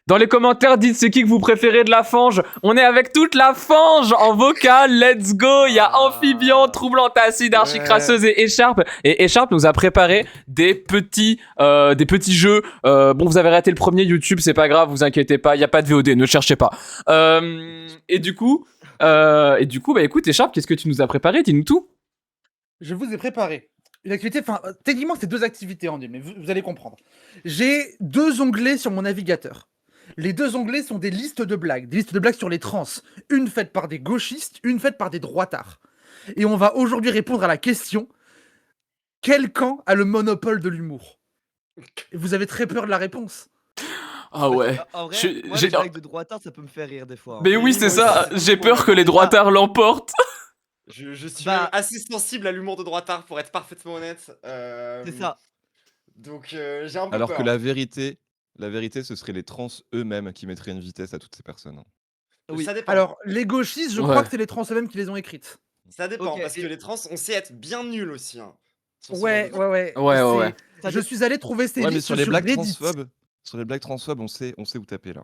Dans les commentaires, dites c'est qui que vous préférez de la fange. On est avec toute la fange en vocal. Let's go. Il y a Amphibian, Troublante Acide, Archicrasseuse et Écharpe. Et Écharpe nous a préparé des petits jeux. Bon, vous avez raté le premier YouTube, c'est pas grave, vous inquiétez pas. Il y a pas de VOD, ne cherchez pas. Et du coup, bah écoute, Écharpe, qu'est-ce que tu nous as préparé? Dis-nous tout. Je vous ai préparé une activité, enfin, techniquement, c'est 2 activités en une, mais vous allez comprendre. J'ai 2 onglets sur mon navigateur. Les 2 onglets sont des listes de blagues sur les trans. Une faite par des gauchistes, une faite par des droitards. Et on va aujourd'hui répondre à la question: quel camp a le monopole de l'humour? Et vous avez très peur de la réponse. Ah ouais. En vrai, moi, les blagues de droitard, ça peut me faire rire des fois. Mais oui, c'est ça. J'ai peur que les droitards l'emportent. Je suis même assez sensible à l'humour de droitard, pour être parfaitement honnête. C'est ça. Donc j'ai un peu Alors peur. que la vérité, ce serait les trans eux-mêmes qui mettraient une vitesse à toutes ces personnes. Oui. Ça dépend. Alors, les gauchistes, je crois que c'est les trans eux-mêmes qui les ont écrites. Ça dépend, Ok, parce que les trans, on sait être bien nuls aussi. Hein, sur ce Ouais. genre de- Ouais. Je suis allé trouver ces Ouais, mais listes sur les blagues Reddit. transphobes, on sait où taper là.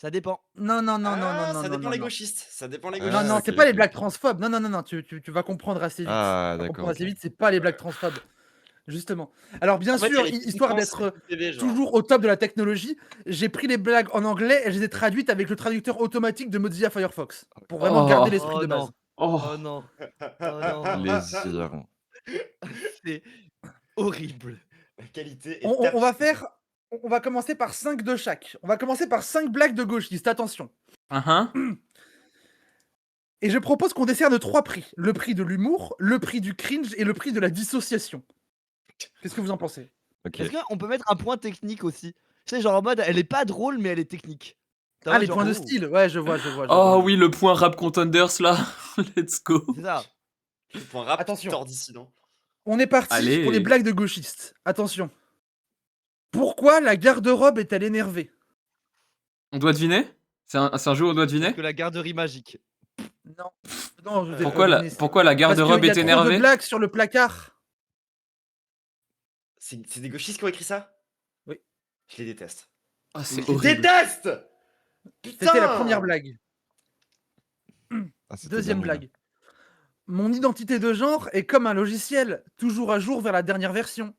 Ça dépend. Non. Ça dépend les non. gauchistes. Ça dépend les Ah, gauchistes. Non, ok, c'est pas les ok. blagues transphobes. Non, tu vas comprendre assez vite. Ah, Tu vas d'accord, comprendre assez ok. vite, c'est pas les blagues transphobes. Justement. Alors, bien En fait, sûr, il y a les histoire trans d'être TV, genre. toujours au top de la technologie, j'ai pris les blagues en anglais et je les ai traduites avec le traducteur automatique de Mozilla Firefox. Pour vraiment garder l'esprit de base. Oh. Oh non. Oh non. Plaisir. C'est horrible. La qualité est On va commencer par 5 de chaque. On va commencer par 5 blagues de gauchistes, attention. Et je propose qu'on décerne 3 prix. Le prix de l'humour, le prix du cringe et le prix de la dissociation. Qu'est-ce que vous en pensez? Ok. Est-ce qu'on peut mettre un point technique aussi? Tu sais, genre en mode, elle est pas drôle, mais elle est technique. T'as Ah, vois, les genre, points de oh, style. Ouais, je vois. Oh oui, le point rap contenders là. Let's go. C'est ça. Le point rap Attention. tort dissident. On est parti Allez. pour les blagues de gauchistes. Attention. Pourquoi la garde-robe est-elle énervée? On doit deviner? C'est un jeu où on doit deviner? Parce que la garderie magique. Non, je vous ai Pourquoi pas la, donné ça. pourquoi la Parce garde-robe qu'il y a est trop de énervée? blagues sur le placard. C'est des gauchistes qui ont écrit ça? Oui. Je les déteste. Oh, c'est Je les horrible. déteste! Putain! C'était la première blague. Ah, c'était Deuxième bien nul. blague. Mon identité de genre est comme un logiciel, toujours à jour vers la dernière version.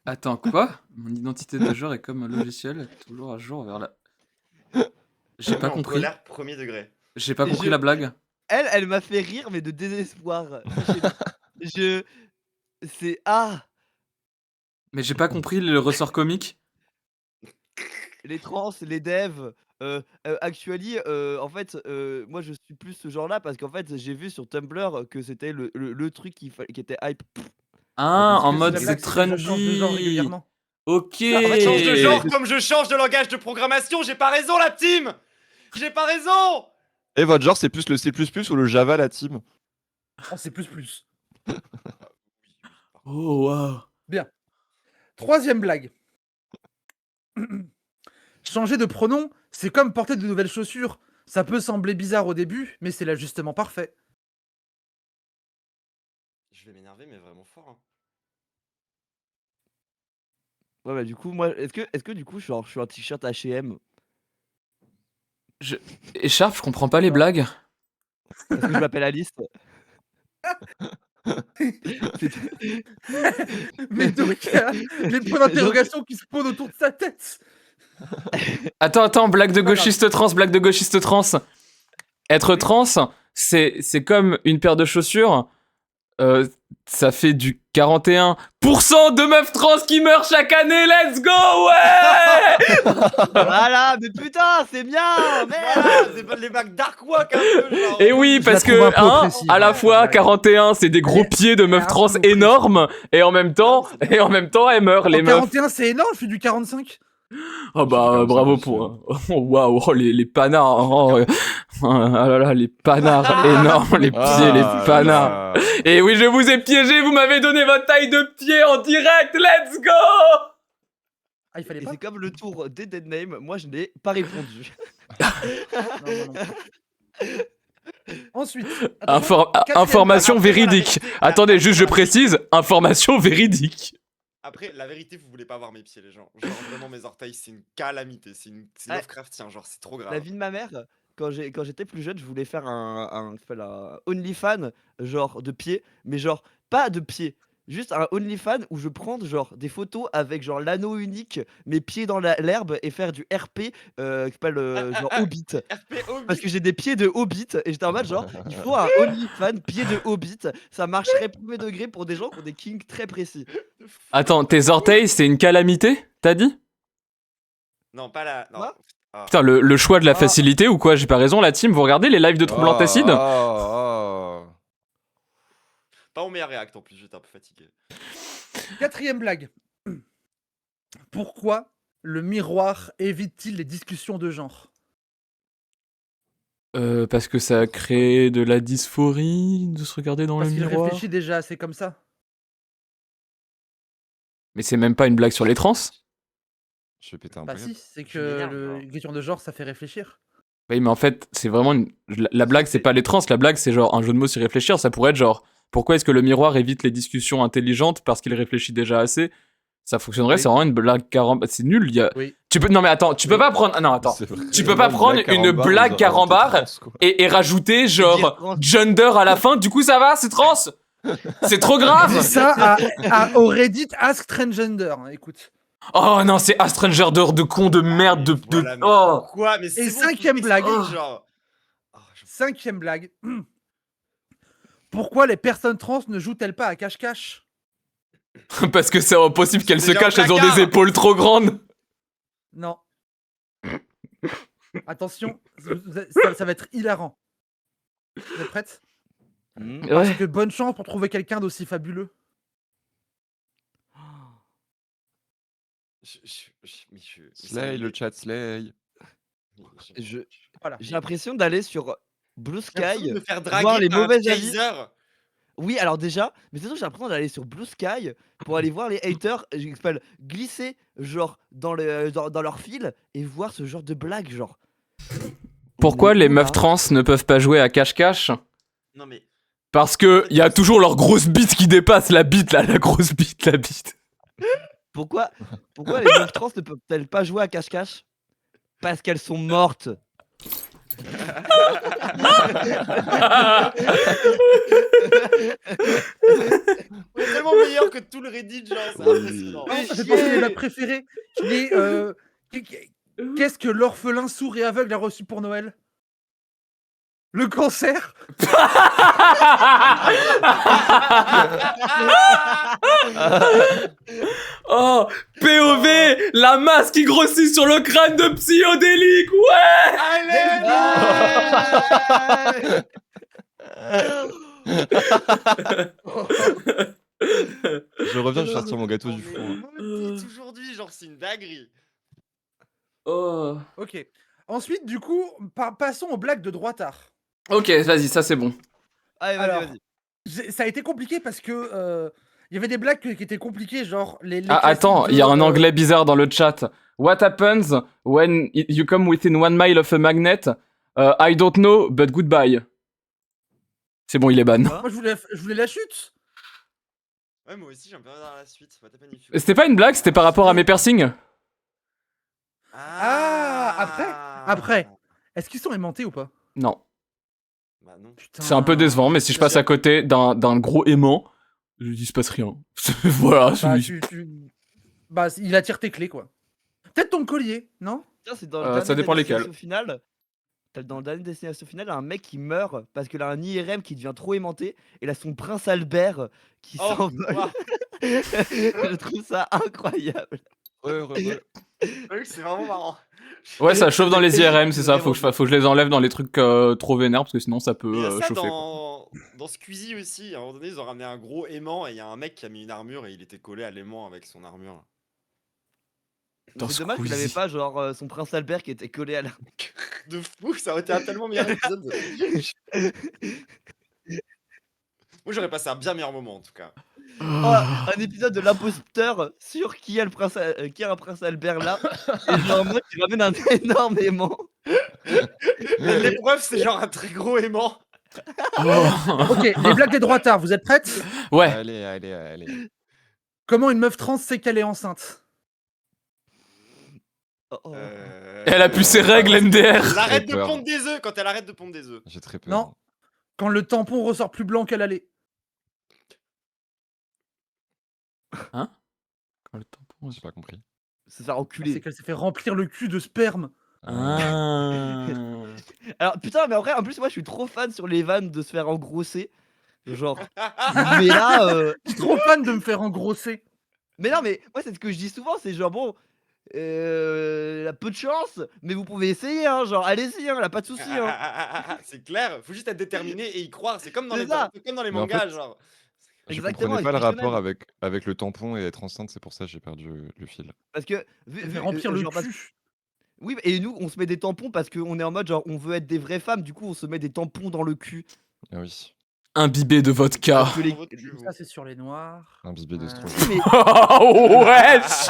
Attends, quoi? Mon identité de genre est comme un logiciel, toujours à jour vers la... J'ai pas En compris. colère, premier degré. J'ai pas Et compris je- la blague. Elle m'a fait rire, mais de désespoir. C'est... Ah! Mais j'ai pas compris le ressort comique. Les trans, les devs, actually, en fait, moi je suis plus ce genre-là parce qu'en fait j'ai vu sur Tumblr que c'était le truc qui était hype. Ah, Parce en que mode La c'est blague, c'est que je change de genre trendy. régulièrement. Ok. Je change de genre comme je change de langage de programmation, j'ai pas raison la team! J'ai pas raison! Et votre genre, c'est plus le C++ ou le Java, la team? Oh, c'est plus. Oh waouh. Troisième blague. Changer de pronom, c'est comme porter de nouvelles chaussures. Ça peut sembler bizarre au début, mais c'est l'ajustement parfait. Je vais m'énerver, mais vraiment fort. Hein. Ouais, bah du coup, moi, est-ce que du coup, genre, je suis un t-shirt H&M Écharpe, je comprends pas les blagues. parce que je m'appelle Alice. Mais donc, il y a les points d'interrogation qui se posent autour de sa tête. Attends, blague de Pas grave. gauchiste trans. Être trans, c'est comme une paire de chaussures. Ça fait du 41% de meufs trans qui meurent chaque année. Let's go, ouais. Voilà, mais putain, c'est bien, merde. C'est pas les bacs Darkwalk un peu, genre. Et oui, Je la parce trouve que un peu oppressive, à la ouais, fois ouais. 41, c'est des gros Mais- pieds de meufs un trans peu oppressive. énormes, et en même temps, elles meurent les En meufs. 41, c'est énorme, je fais du 45. Oh bah C'est comme bravo ça, pour oh, waouh, oh, les panards, ah là là, les panards énormes, les pieds, les panards. Et oui, je vous ai piégé, vous m'avez donné votre taille de pied en direct, let's go. Ah, il fallait Et pas. c'est comme le tour des Dead Name, moi je n'ai pas répondu. Non. Ensuite, attention, quatrième Information Après, voilà, véridique. vérité. Attendez, juste je Voilà. précise, information véridique. Après, la vérité, vous voulez pas voir mes pieds, les gens. Genre, vraiment, mes orteils, c'est une calamité. C'est Ouais. Lovecraftien, genre, c'est trop La grave. vie de ma mère, quand j'étais plus jeune, je voulais faire un OnlyFans, genre de pieds, mais genre pas de pieds. Juste un OnlyFans où je prends genre des photos avec genre l'anneau unique, mes pieds dans l'herbe et faire du RP qui s'appelle genre Hobbit. RP Hobbit. Parce que j'ai des pieds de Hobbit et j'étais en mode genre, il faut un OnlyFans pieds de Hobbit. Ça marcherait premier degré pour des gens qui ont des kinks très précis. Attends, tes orteils, c'est une calamité, t'as dit? Non, pas la. Non. Quoi Ah. Putain, le choix de la Ah. facilité ou quoi? J'ai pas raison, la team. Vous regardez les lives de Troublant Acide? Pas mon meilleur réact en plus, j'étais un peu fatigué. 4e blague. Pourquoi le miroir évite-t-il les discussions de genre? Parce que ça crée de la dysphorie de se regarder dans Parce le qu'il miroir. réfléchit déjà assez comme ça. Mais c'est même pas une blague sur les trans. Je vais péter un Bah câble. si, c'est Je que m'énerve, alors. les questions de genre, ça fait réfléchir. Oui, mais en fait, c'est vraiment la blague, c'est pas les trans. La blague, c'est genre un jeu de mots sur réfléchir. Ça pourrait être genre, pourquoi est-ce que le miroir évite les discussions intelligentes parce qu'il réfléchit déjà assez? Ça fonctionnerait, Oui. c'est vraiment une blague carambar. C'est nul. Oui. Tu peux... Non, mais attends, tu peux pas prendre. Ah non, attends. C'est vrai. Tu peux pas prendre une blague carambar et rajouter Dire genre trans. gender à la fin. Du coup, ça va, c'est trans. C'est trop grave. Dis ça au Reddit Ask Transgender, hein, écoute. Oh non, c'est A Stranger de con de merde de. Voilà, mais Oh. pourquoi? Mais c'est Et bon, 5e faut blague. expliquer, genre. Oh, 5e blague. Pourquoi les personnes trans ne jouent-elles pas à cache-cache? Parce que c'est impossible qu'elles se déjà au cachent, elles ont placard. des épaules trop grandes. Non. Attention, ça va être hilarant. Vous êtes prêtes? Hmm. Parce Ouais. que bonne chance pour trouver quelqu'un d'aussi fabuleux. mais Slay, le chat Slay. Voilà. J'ai l'impression d'aller sur Blue Sky. Me faire voir draguer les par un mauvais avis. Kaiser. Oui, alors déjà, mais surtout j'ai l'impression d'aller sur Blue Sky pour aller voir les haters, j'expelle glisser genre dans leur fil et voir ce genre de blague genre. Pourquoi On est les où, meufs là trans ne peuvent pas jouer à cache-cache? Non mais. Parce que y a toujours leur grosse bite qui dépasse la bite là, la grosse bite, la bite. Pourquoi les meufs trans ne peuvent-elles pas jouer à cache-cache? Parce qu'elles sont mortes. On est tellement meilleur que tout le Reddit, genre, c'est Oui. impressionnant. Non, ça fait penser à ma préférée, qui est qu'est-ce que l'orphelin sourd et aveugle a reçu pour Noël? Le cancer. Oh, POV, la masse qui grossit sur le crâne de Psyodélique, ouais. Allez. Je reviens, je vais sortir mon gâteau du four. Maudit aujourd'hui, genre, c'est une dinguerie. Oh. Ok. Ensuite, du coup, passons aux blagues de droitard. Ok, vas-y, ça c'est bon. Allez, Alors, vas-y. Ça a été compliqué parce que il y avait des blagues qui étaient compliquées, genre les Ah, attends, il y a un anglais bizarre dans le chat. What happens when you come within 1 mile of a magnet? I don't know, but goodbye. C'est bon, il est ban. Moi, je voulais la chute. Ouais, moi aussi, j'aime bien dans la suite. What happened if you- C'était pas une blague, c'était par rapport à mes piercings. Ah, après. Est-ce qu'ils sont aimantés ou pas? Non. Bah non. Putain. C'est un peu décevant, mais si je passe à côté d'un gros aimant, il se passe rien. Voilà. Bah, c'est- bah, il attire tes clés, quoi. Peut-être ton collier, non? Tiens, c'est dans le Ça dernier dépend Destination lesquels. Finale. Dans le dernier Destination Finale, un mec qui meurt parce qu'il a un IRM qui devient trop aimanté et là son prince Albert qui Oh, s'envole. ouah. Je trouve ça incroyable. Ouais. C'est vraiment marrant. Ouais, ça chauffe dans les IRM, c'est ça. Faut que je les enlève dans les trucs trop vénères parce que sinon ça Il y peut a ça chauffer. Quoi. dans Squeezie aussi. À un moment donné, ils ont ramené un gros aimant et il y a un mec qui a mis une armure et il était collé à l'aimant avec son armure. Dans C'est dommage qu'il Squeezie. avait pas genre son prince Albert qui était collé à la. De fou, ça aurait été un tellement meilleur épisode. Moi, j'aurais passé un bien meilleur moment en tout cas. Oh, un épisode de l'imposteur sur qui a un prince Albert là. Et genre moi qui ramène un énorme aimant. L'épreuve, c'est genre un très gros aimant. Oh. Ok, les blagues des droitards, vous êtes prêtes? Ouais. Allez. Comment une meuf trans sait qu'elle est enceinte? Oh, oh. Elle a plus ses règles, MDR. Elle arrête de peur. pondre des œufs quand elle arrête de pondre des œufs. J'ai très peur. Non. Quand le tampon ressort plus blanc qu'elle allait. Quand le tampon- J'ai pas compris. Se faire C'est enculer. qu'elle s'est fait remplir le cul de sperme. Ah. Alors putain, mais après, en plus, moi, je suis trop fan sur les vannes de se faire engrosser. Genre. Mais là, Je suis trop fan de me faire engrosser. mais non, mais moi, c'est ce que je dis souvent, c'est genre bon. Elle a peu de chance, mais vous pouvez essayer, hein, genre allez-y, hein, elle a pas de soucis. Hein. C'est clair, faut juste être déterminé et y croire. C'est comme dans C'est les, ça. comme dans les Mais en mangas, fait, genre. Je Exactement, comprenais pas le exceptionnel. rapport avec le tampon et être enceinte, c'est pour ça que j'ai perdu le fil. Parce que, Elle fait remplir le genre, cul. oui, et nous, on se met des tampons parce qu'on est en mode genre, on veut être des vraies femmes, du coup, on se met des tampons dans le cul. Ah oui, Imbibé de vodka. Parce que les- Dans votre cul, vous. Ça, c'est sur les noirs. imbibé de Euh, stro. Mais Oh, wesh.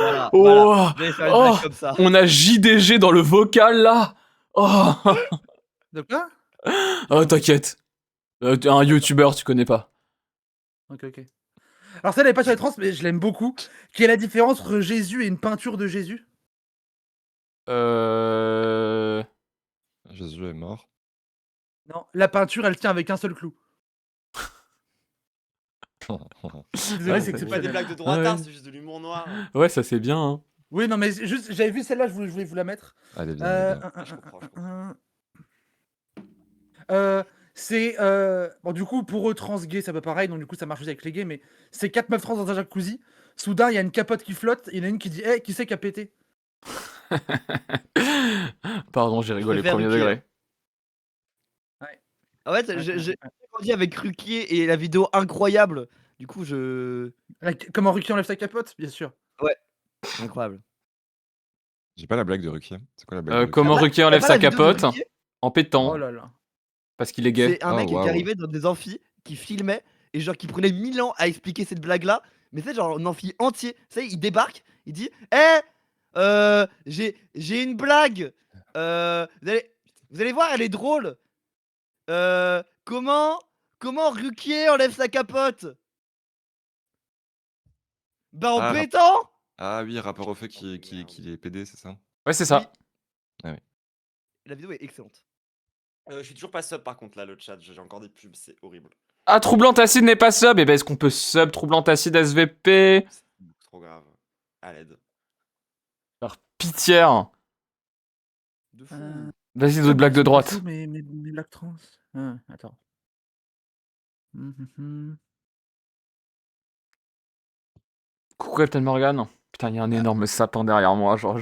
voilà, Oh. voilà, j'allais faire une Oh. blague comme ça. On a JDG dans le vocal là. Oh, De quoi? oh t'inquiète. T'es un youtubeur, tu connais pas. Ok, ok. Alors, ça, elle n'est pas sur les trans, mais je l'aime beaucoup. Quelle est la différence entre Jésus et une peinture de Jésus? Jésus est mort. Non, la peinture, elle tient avec un seul clou. Désolé, Ouais, c'est C'est pas des exceptionnel. blagues de droitard, Ouais. c'est juste de l'humour noir. Ouais, ça c'est bien. Hein. Oui, non, mais juste, j'avais vu celle-là, je voulais vous la mettre. Allez, bien, allez, bien. Je comprends. C'est bon, du coup, pour eux, trans gay, c'est un peu pareil, donc du coup, ça marche aussi avec les gays, mais c'est 4 meufs trans dans un jacuzzi. Soudain, il y a une capote qui flotte, et il y en a une qui dit: Hey, qui c'est qui a pété? Pardon, j'ai rigolé préfère premier Ruquier. degré. En fait, Ouais, j'ai ouais. grandi avec Ruquier et la vidéo incroyable. Du coup, je. Comment Ruki enlève sa capote? Bien sûr. Incroyable. J'ai pas la blague de Ruquier. C'est quoi la blague de Ruquier Comment Ah bah, Ruquier t'as enlève pas sa la vidéo de capote Ruquier en pétant Oh là là. parce qu'il est gay. C'est un Oh, mec qui waouh. arrivait dans des amphis, qui filmait, et genre qui prenait 1000 ans à expliquer cette blague-là. Mais c'est genre un amphi entier. Tu sais, il débarque, il dit: j'ai une blague. Vous allez voir, elle est drôle. Comment Ruquier enlève sa capote? Bah en Ah, pétant. Ah oui, rapport au fait qu'il est PD, c'est ça? Ouais, c'est ça. La vidéo est excellente. Je suis toujours pas sub par contre là, le chat. J'ai encore des pubs, c'est horrible. Ah, Troublante Acide n'est pas sub. Et ben, est-ce qu'on peut sub Troublante Acide SVP? C'est trop grave. À l'aide. Par pitié. De fou. Vas-y, d'autres blagues de droite. Mes blagues trans. Attends. Coucou Captain Morgan. Putain, il y a un énorme sapin derrière moi. Genre,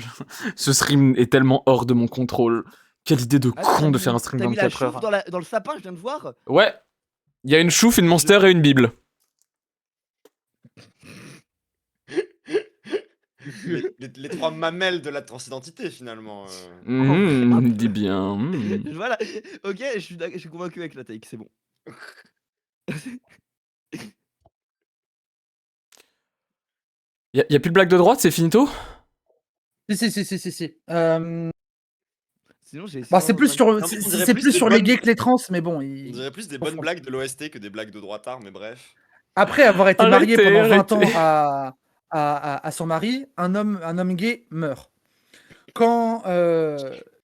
ce stream est tellement hors de mon contrôle. Quelle idée de Ah, con t'as de mis- faire un stream T'as mis la 24 heures. chouffe dans le sapin, je viens de voir. Ouais. Il y a une chouffe, une monster et une bible. Les trois mamelles de la transidentité finalement. Dis bien. Voilà. Ok, je suis convaincu avec la take, c'est bon. Y a plus de blagues de droite, c'est finito? Si. Sinon, j'ai. Bah, c'est plus sur, on c'est dirait c'est plus plus des sur les bonnes- gays que les trans, mais bon. On dirait plus des bonnes blagues de l'OST que des blagues de droitard, mais bref. Après avoir été marié Arrêtez, pendant 20 ans arrêtez. à son mari, un homme gay meurt. Quand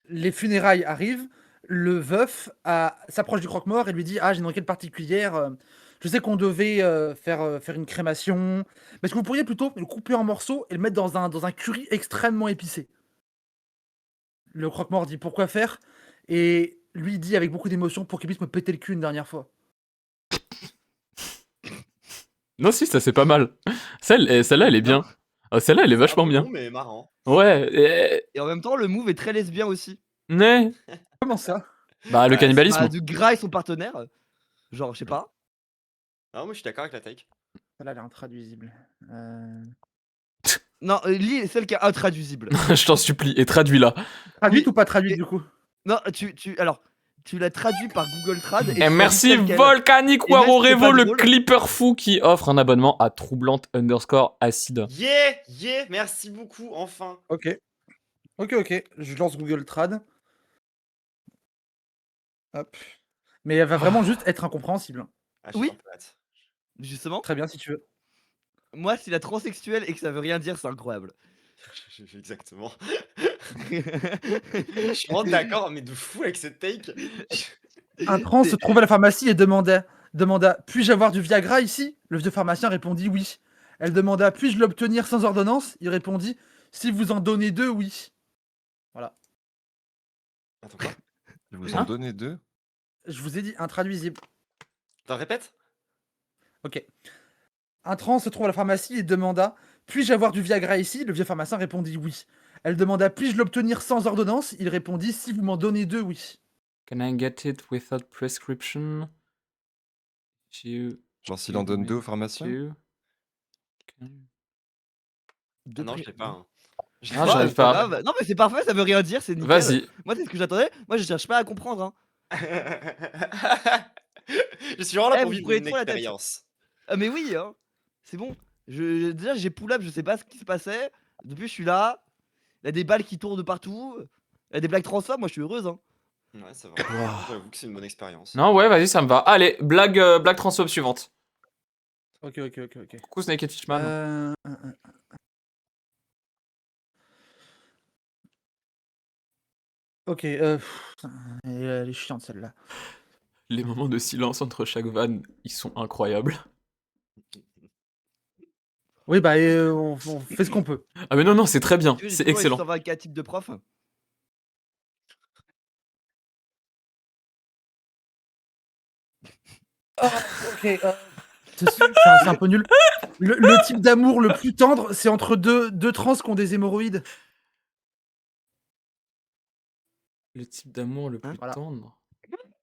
les funérailles arrivent, le veuf s'approche du croque-mort et lui dit: Ah, j'ai une enquête particulière. Je sais qu'on devait faire une crémation. Mais est-ce que vous pourriez plutôt le couper en morceaux et le mettre dans un curry extrêmement épicé? Le croque-mort dit: Pourquoi faire? Et lui dit avec beaucoup d'émotion: Pour qu'il puisse me péter le cul une dernière fois. Non, si, ça c'est pas mal. Celle-là, elle est bien. Ah, celle-là, elle est vachement bien. Bon, mais marrant. Ouais. Et en même temps, le move est très lesbien aussi. Ouais. Comment ça? Bah, le Ouais, cannibalisme. Bah, de Gras et son partenaire. Genre, je sais pas. Non, moi je suis d'accord avec la take. Ça a l'air intraduisible. Non, lis celle qui est intraduisible. Je t'en supplie, et traduis-la. Traduite Oui. ou pas traduite du coup? Non, alors, tu l'as traduit par Google Trad. Et tu l'as merci dit telle quelle. Volcanic Et même Waro si c'est Revo, pas le drôle. clipper fou qui offre un abonnement à troublante_acide. Yeah, merci beaucoup, enfin. Ok. Je lance Google Trad. Hop. Mais elle va vraiment juste être incompréhensible. Ah, je suis Oui. un peu hâte. Justement. Très bien si tu veux. Moi, si la transsexuelle et que ça veut rien dire, c'est incroyable. Exactement. Je suis vraiment d'accord, mais de fou avec cette take. Un trans se trouve à la pharmacie et demanda puis-je avoir du Viagra ici? Le vieux pharmacien répondit oui. Elle demanda puis-je l'obtenir sans ordonnance? Il répondit si vous en donnez 2, oui. Voilà. Attends, quoi? Ils vous Hein en donnez 2? Je vous ai dit intraduisible. T'en répètes? Ok. Un trans se trouve à la pharmacie et demanda puis-je avoir du Viagra ici? Le vieux pharmacien répondit oui. Elle demanda puis-je l'obtenir sans ordonnance? Il répondit si vous m'en donnez 2, oui. Can I get it without prescription? Genre s'il en donne 2 au pharmacien? Ah non, je l'ai pas. Hein. Ah, j'arrive c'est pas pas. grave. Non, mais c'est parfait, ça veut rien dire, c'est nickel. Vas-y. Moi, c'est ce que j'attendais. Moi, je cherche pas à comprendre. Hein. Je suis vraiment là Eh, pour vous vivre prenez une trop la tête. expérience. Ah, mais oui, hein. C'est bon. Déjà, j'ai pull-up, je sais pas ce qui se passait. Depuis, je suis là. Il y a des balles qui tournent de partout. Il y a des blagues transphobes, moi, je suis heureuse. Hein. Ouais, ça va. Wow. J'avoue que c'est une bonne expérience. Non, ouais, vas-y, ça me va. Allez, blague transphobe suivante. Ok. Coucou Snake et Fishman. Ok, elle est chiante celle-là. Les moments de silence entre chaque vanne, ils sont incroyables. Oui, bah, on fait ce qu'on peut. Ah mais non, c'est très bien, Tu veux, j'ai c'est toujours les excellent. 124 types de profs. Ok, c'est un peu nul. Le type d'amour le plus tendre, c'est entre deux trans qui ont des hémorroïdes. Le type d'amour le plus Voilà. tendre,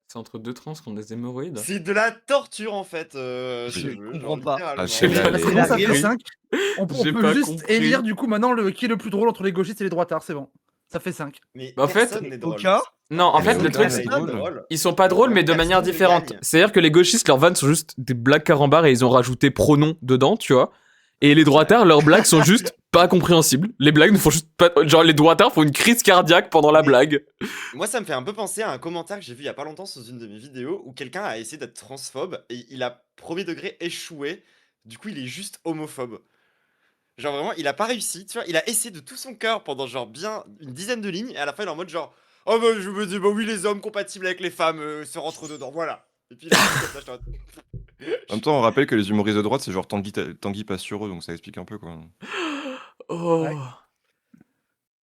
c'est entre deux trans qui ont des hémorroïdes. C'est de la torture en fait. Je ce jeu, comprends genre, pas. littéralement. Ah, je sais pas, Parce que les- bon, ça fait compris. 5. On J'ai peut pas juste compris. élire du coup maintenant qui est le plus drôle entre les gauchistes et les droitards, c'est bon. Ça fait 5. Mais Bah, en fait, personne n'est drôle. Aucun. Non, en fait, Mais le truc, aucun c'est n'est drôle. ils sont pas drôles, mais de manière Personne ne différente. gagne. C'est-à-dire que les gauchistes, leurs vannes sont juste des blagues carambars et ils ont rajouté pronoms dedans, tu vois. Et les droitards, leurs blagues sont juste pas compréhensibles. Les blagues ne font juste pas. Genre, les droitards font une crise cardiaque pendant la Mais- blague. Moi, ça me fait un peu penser à un commentaire que j'ai vu il y a pas longtemps sous une de mes vidéos où quelqu'un a essayé d'être transphobe et il a premier degré échoué. Du coup, il est juste homophobe. Genre vraiment, il a pas réussi, tu vois. Il a essayé de tout son cœur pendant genre bien une dizaine de lignes et à la fin, il est en mode genre oh bah je me dis bah oui les hommes compatibles avec les femmes se rentrent dedans, voilà. Et puis il a fait comme ça, j'étais en mode, En même temps, on rappelle que les humoristes de droite, c'est genre Tanguy passe sur eux, donc ça explique un peu quoi. Oh. Ouais.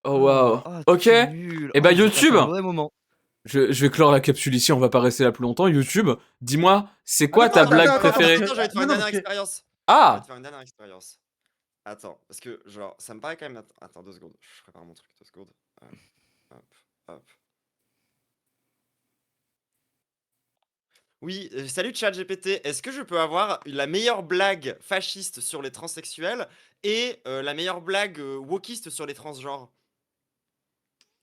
Oh waouh. Ah, Ok. c'est nul. Eh bah, j'ai passé YouTube. un mauvais moment. Je vais clore la capsule ici, on va pas rester là plus longtemps. YouTube, dis-moi, c'est quoi ta attends, blague attends, préférée? Attends, j'allais te faire Non, une non, dernière parce que- expérience. Je vais Ah. te faire une dernière expérience. Attends, parce que genre, ça me paraît quand même. Attends, 2 secondes. Je prépare mon truc, 2 secondes. Hop. Oui, salut ChatGPT. Est-ce que je peux avoir la meilleure blague fasciste sur les transsexuels et la meilleure blague wokiste sur les transgenres?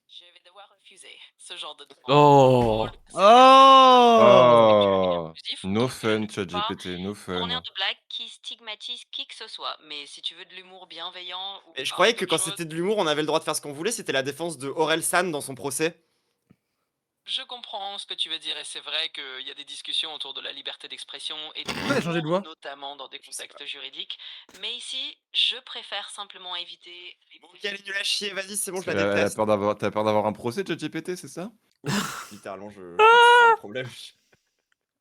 Je vais devoir refuser ce genre de demande. Oh. Oh. No fun, Je ne peux pas ChatGPT, no fun. fournir de blagues qui stigmatisent qui que ce soit. Mais si tu veux de l'humour bienveillant ou Et je un croyais que autre quand chose, c'était de l'humour, on avait le droit de faire ce qu'on voulait. C'était la défense de Aurel San dans son procès. je comprends ce que tu veux dire et c'est vrai qu'il y a des discussions autour de la liberté d'expression et Pourquoi elle a changé de voix? notamment dans des contextes juridiques. Mais ici, je préfère simplement éviter les Bon, ok, elle est nulle à chier. Vas-y, c'est bon, je la Elle a déteste. peur d'avoir, t'as peur d'avoir un procès, ChatGPT, c'est ça? Littéralement, je pense que c'est ça le problème.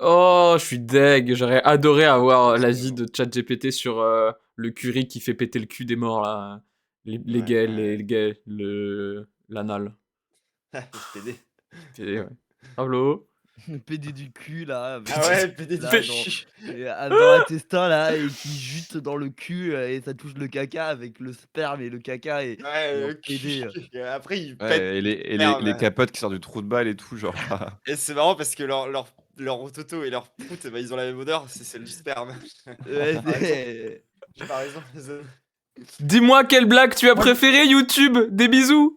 Oh, je suis deg. J'aurais adoré avoir l'avis de ChatGPT sur le curry qui fait péter le cul des morts là. Les Ouais, gays, ouais. les gays, l'anal. PD. Et ouais. Pablo. Le PD du cul là. avec- Ah ouais, PD du là, cul. dans l'intestin là et qui jute dans le cul et ça touche le caca avec le sperme et le caca et Ouais, en PD. et après, il Ouais, pète. et les merde. capotes qui sortent du trou de balle et tout, genre. Et c'est marrant parce que leur toto et leur prout, bah, ils ont la même odeur, c'est celle du sperme. Ouais, J'ai pas raison, désolé. Dis-moi quelle blague tu as préférée, YouTube. Des bisous.